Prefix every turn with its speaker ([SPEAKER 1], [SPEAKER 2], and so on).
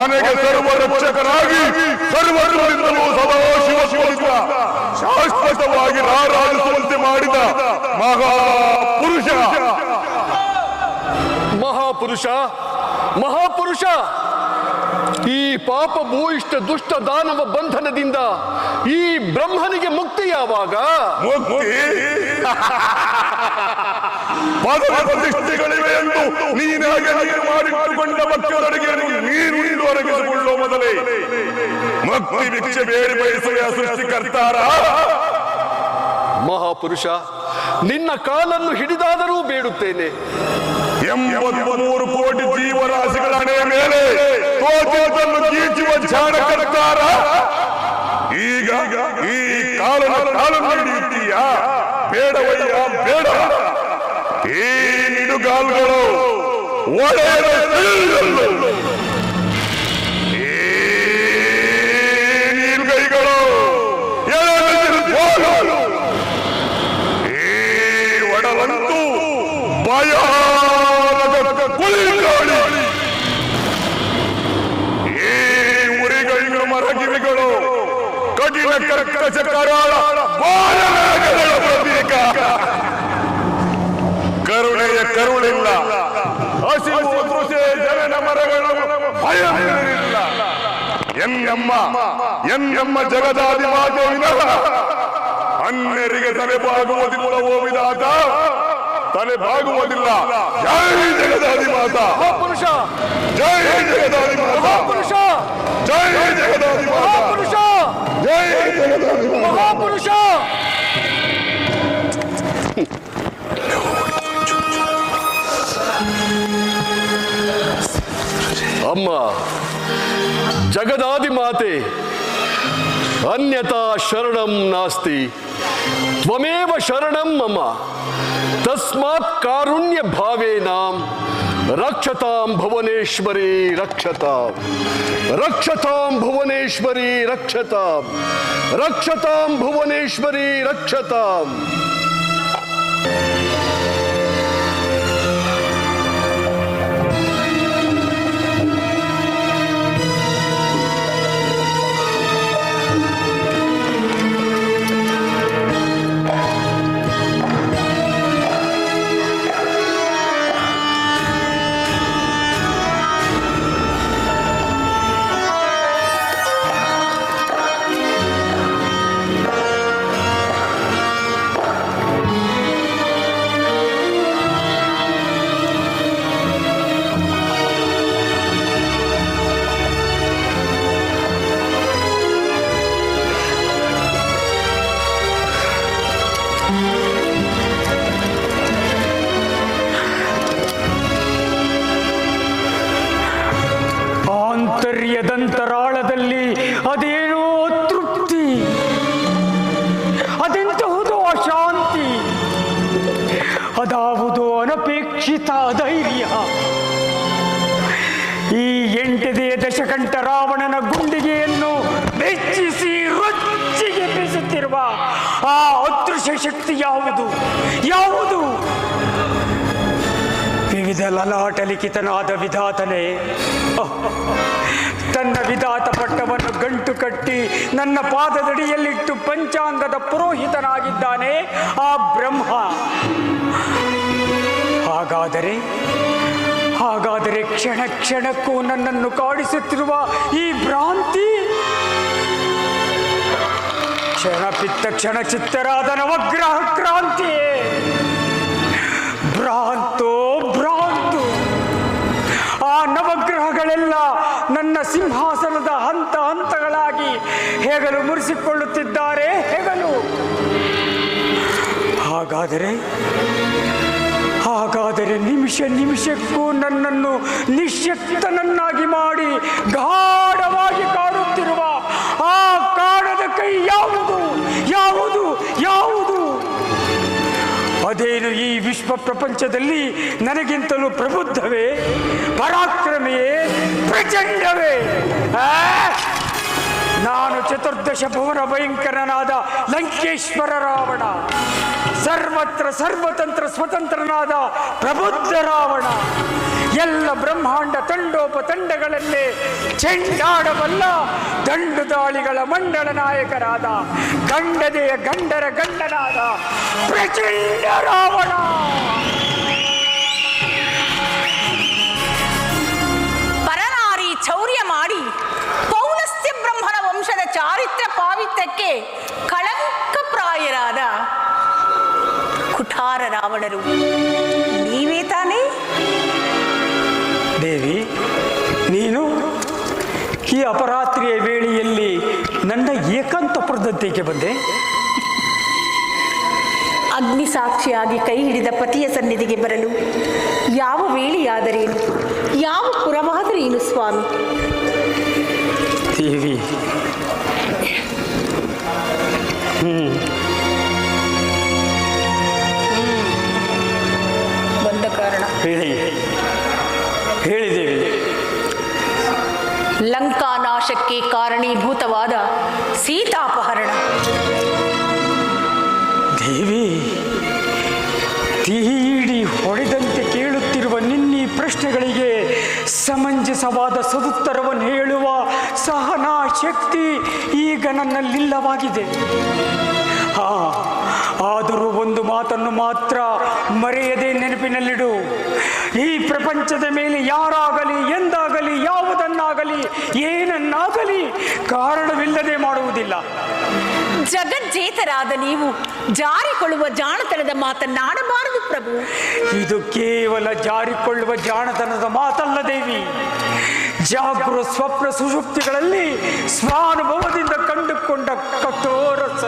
[SPEAKER 1] ನನಗೆ ಸರ್ವ ರಕ್ಷಕರಾಗಿ ಸರ್ವರಿಂದಲೂ ಸದಾ ಶಿವಶಿವಲಿಂಗ ಶಾಶ್ವತವಾಗಿ ರಾರಾಜಿಸುವಂತೆ ಮಾಡಿದ ಮಹಾಪುರುಷ.
[SPEAKER 2] ಮಹಾಪುರುಷ ಮಹಾಪುರುಷ, ಈ ಪಾಪ ಭೂಯಿಷ್ಠ ದುಷ್ಟ ದಾನವ ಬಂಧನದಿಂದ ಈ ಬ್ರಹ್ಮನಿಗೆ ಮುಕ್ತಿ ಯಾವಾಗ?
[SPEAKER 1] ಮುಕ್ತಿ ಪದವಿ ಪ್ರತಿಷ್ಠೆಗಳಿವೆ ಎಂದು ನೀನಾಗೆ ಮಾಡಿಕೊಂಡ ಭಕ್ತರಿಗೆ ನೀರು ಒರಗಿಸಿಕೊಳ್ಳುವ ಮೊದಲೇ ಮುಕ್ತಿ ಭಿಕ್ಷೆ ಬೇಡಿ ಬಯಸುವ ಸೃಷ್ಟಿಕರ್ತಾರ.
[SPEAKER 2] ಮಹಾಪುರುಷ, ನಿನ್ನ ಕಾಲನ್ನು ಹಿಡಿದಾದರೂ ಬೇಡುತ್ತೇನೆ.
[SPEAKER 1] 83 ಕೋಟಿ ಜೀವರಾಶಿಗಳ ಹಣೆಯ ಮೇಲೆ ತೋಚಿದ್ದನ್ನು ಗೀಚುವ ಜಾಣಕರ್ತಾರ. ಈಗ ಈ ಕಾಲನ್ನು ಹಿಡಿಯುತ್ತೀಯ? ಬೇಡವಯ್ಯ ಬೇಡ. ಈ ನಿಡುಗಾಲುಗಳು ಒಡೆಯಲು ಈ ನೀಲ್ಗೈಗಳು ಈ ಒಡಲಂತೂ ಭಯಾನಕ ಕುಳಿಗಾಳಿ, ಈ ಉರಿಗೈಗಳು ಮರಗಿರಿಗಳು ಕಠಿಣ ಕರ್ಕಶ ಕರಾಳ ಬಾಲಗಳ ಪ್ರತೀಕ. ಕರುಣೆಯ ಕರುಳಿಲ್ಲ, ಹಸಿವು ತೃಷೆ ಜನನ ಮರಗಳು ಭಯವಿಲ್ಲ. ಎನ್ನಮ್ಮ ಜಗದಾದಿ ಮಾತೆ ವಿನಃ ಅನ್ಯರಿಗೆ ತಲೆಬಾಗುವುದಿಲ್ಲ. ಓ ವಿಧಾತ, ತಲೆಬಾಗುವುದಿಲ್ಲ. ಜೈ ಜಗದಾದಿ ಮಾತಾ,
[SPEAKER 2] ಪುರುಷ
[SPEAKER 1] ಜೈ ಜಗದಾದಿ ಮಾತಾ,
[SPEAKER 2] ಪುರುಷ
[SPEAKER 1] ಜೈ ಜಗದಾದಿ ಮಾತಾ,
[SPEAKER 2] ಪುರುಷ
[SPEAKER 1] ಜೈ ಜಗದಾದಿ ಮಾತಾ.
[SPEAKER 2] ಮಹಾಪುರುಷ. ಅಮ್ಮ ಜಗದಾದಿ ಮಾತೆ, ಅನ್ಯತಾ ಶರಣಂ ನಾಸ್ತಿ, ತ್ವಮೇವ ಶರಣಂ ಮಮ. ತಸ್ಮಾತ್ ಕಾರುಣ್ಯ ಭಾವೇನ ರಕ್ಷತಾಂ ಭುವನೇಶ್ವರಿ ರಕ್ಷತಾಂ, ರಕ್ಷತಾಂ ಭುವನೇಶ್ವರಿ ರಕ್ಷತಾಂ, ರಕ್ಷತಾಂ ಭುವನೇಶ್ವರಿ ರಕ್ಷತಾಂ.
[SPEAKER 3] ಆಂತರ್ಯದಂತರಾಳದಲ್ಲಿ ಅದೇನೋ ತೃಪ್ತಿ, ಅದೆಂತಹುದೋ ಅಶಾಂತಿ, ಅದಾವುದೋ ಅನಪೇಕ್ಷಿತ ಧೈರ್ಯ. ಈ 8ನೇ ದಶಕಂಠ ರಾವಣನ ಗುಂಡಿಗೆಯನ್ನು ಬೆಚ್ಚಿಸಿ ರೊಚ್ಚಿಗೆ ಬೀಸುತ್ತಿರುವ ಆ ಅದೃಶ್ಯ ಶಕ್ತಿ ಯಾವುದು? ಯಾವುದು? ವಿವಿಧ ಲಲಾಟ ಲಿಖಿತನಾದ ವಿಧಾತನೇ, ತನ್ನ ವಿಧಾತ ಪಟ್ಟವನ್ನು ಗಂಟು ಕಟ್ಟಿ ನನ್ನ ಪಾದದಡಿಯಲ್ಲಿಟ್ಟು ಪಂಚಾಂಗದ ಪುರೋಹಿತನಾಗಿದ್ದಾನೆ ಆ ಬ್ರಹ್ಮ. ಹಾಗಾದರೆ ಕ್ಷಣ ಕ್ಷಣಕ್ಕೂ ನನ್ನನ್ನು ಕಾಡಿಸುತ್ತಿರುವ ಈ ಭ್ರಾಂತಿ, ಕ್ಷಣಪಿತ್ತ ಕ್ಷಣ ಚಿತ್ತರಾದ ನವಗ್ರಹ ಕ್ರಾಂತಿಯೇ? ಭ್ರಾಂತು ಆ ನವಗ್ರಹಗಳೆಲ್ಲ ನನ್ನ ಸಿಂಹಾಸನದ ಹಂತ ಹಂತಗಳಾಗಿ ಹೆಗಲು ಮುರಿಸಿಕೊಳ್ಳುತ್ತಿದ್ದಾರೆ. ಹೆಗಲು ಹಾಗಾದರೆ ನಿಮಿಷ ನಿಮಿಷಕ್ಕೂ ನನ್ನನ್ನು ನಿಶ್ಶಕ್ತನನ್ನಾಗಿ ಮಾಡಿ ಗಾಢವಾಗಿ ಕಾಡುತ್ತಿರುವ ಆ ಕಾಣದ ಕೈ ಯಾವುದು? ಯಾವುದು? ಯಾವುದು? ಅದೇನು ಈ ವಿಶ್ವ ಪ್ರಪಂಚದಲ್ಲಿ ನನಗಿಂತಲೂ ಪ್ರಬುದ್ಧವೇ, ಪರಾಕ್ರಮಿಯೇ, ಪ್ರಚಂಡವೇ? ನಾನು ಚತುರ್ದಶ ಭುವನ ಭಯಂಕರನಾದ ಲಂಕೇಶ್ವರ ರಾವಣ, ಸರ್ವತ್ರ ಸರ್ವತಂತ್ರ ಸ್ವತಂತ್ರನಾದ ಪ್ರಬುದ್ಧ ರಾವಣ. ಎಲ್ಲ ಬ್ರಹ್ಮಾಂಡ ತಂಡೋಪತಂಡಗಳಲ್ಲೇ ಚೆಂಡಾಡಬಲ್ಲ ದಂಡುದಾಳಿಗಳ ಮಂಡಳ ನಾಯಕರಾದ ಗಂಡದೆಯ ಗಂಡರ ಗಂಡನಾದ ಪ್ರಚಂಡ ರಾವಣ.
[SPEAKER 4] ಪರನಾರಿ ಚೌರ್ಯ ಮಾಡಿ ಪೌಲಸ್ತ್ಯ ಬ್ರಹ್ಮನ ವಂಶದ ಚಾರಿತ್ರ್ಯ ಪಾವಿತ್ರ್ಯಕ್ಕೆ ಕಳಂಕಪ್ರಾಯರಾದ ಕುಠಾರ ರಾವಣರು ನೀವೇ ತಾನೇ?
[SPEAKER 3] ದೇವಿ, ನೀನು ಈ ಅಪರಾತ್ರಿಯ ವೇಳೆಯಲ್ಲಿ ನನ್ನ ಏಕಾಂತಪುರದಂತೆಗೆ ಬಂದೆ.
[SPEAKER 4] ಅಗ್ನಿ ಸಾಕ್ಷಿಯಾಗಿ ಕೈ ಹಿಡಿದ ಪತಿಯ ಸನ್ನಿಧಿಗೆ ಬರಲು ಯಾವ ವೇಳೆಯಾದರೇನು, ಯಾವ ಪುರವಾದರೇನು ಸ್ವಾಮಿ?
[SPEAKER 3] ದೇವಿ,
[SPEAKER 4] ಬಂದ ಕಾರಣ
[SPEAKER 3] ಹೇಳಿದ್ದೇವೆ.
[SPEAKER 4] ಲಂಕಾನಾಶಕ್ಕೆ ಕಾರಣೀಭೂತವಾದ ಸೀತಾಪಹರಣ.
[SPEAKER 3] ದೇವಿ, ತೀಡಿ ಹೊಡೆದಂತೆ ಕೇಳುತ್ತಿರುವ ನಿನ್ನೀ ಪ್ರಶ್ನೆಗಳಿಗೆ ಸಮಂಜಸವಾದ ಸದುತ್ತರವನ್ನು ಹೇಳುವ ಸಹನಾ ಶಕ್ತಿ ಈಗ ನನ್ನಲ್ಲಿಲ್ಲವಾಗಿದೆ. ಆದರೂ ಒಂದು ಮಾತನ್ನು ಮಾತ್ರ ಮರೆಯದೆ ನೆನಪಿನಲ್ಲಿಡು. ಈ ಪ್ರಪಂಚದ ಮೇಲೆ ಯಾರಾಗಲಿ, ಎಂದಾಗಲಿ, ಯಾವುದನ್ನಾಗಲಿ, ಏನನ್ನಾಗಲಿ ಕಾರಣವಿಲ್ಲದೆ ಮಾಡುವುದಿಲ್ಲ.
[SPEAKER 4] ಜಗಜ್ಜೇತರಾದ ನೀವು ಜಾರಿಕೊಳ್ಳುವ ಜಾಣತನದ ಮಾತನ್ನಾಡಬಾರದು ಪ್ರಭು.
[SPEAKER 3] ಇದು ಕೇವಲ ಜಾರಿಕೊಳ್ಳುವ ಜಾಣತನದ ಮಾತಲ್ಲ ದೇವಿ. ಜಾಗೃತ ಸ್ವಪ್ನ ಸುಷುಪ್ತಿಗಳಲ್ಲಿ ಸ್ವಾನುಭವದಿಂದ ಕಂಡುಕೊಂಡ ಕಠೋರ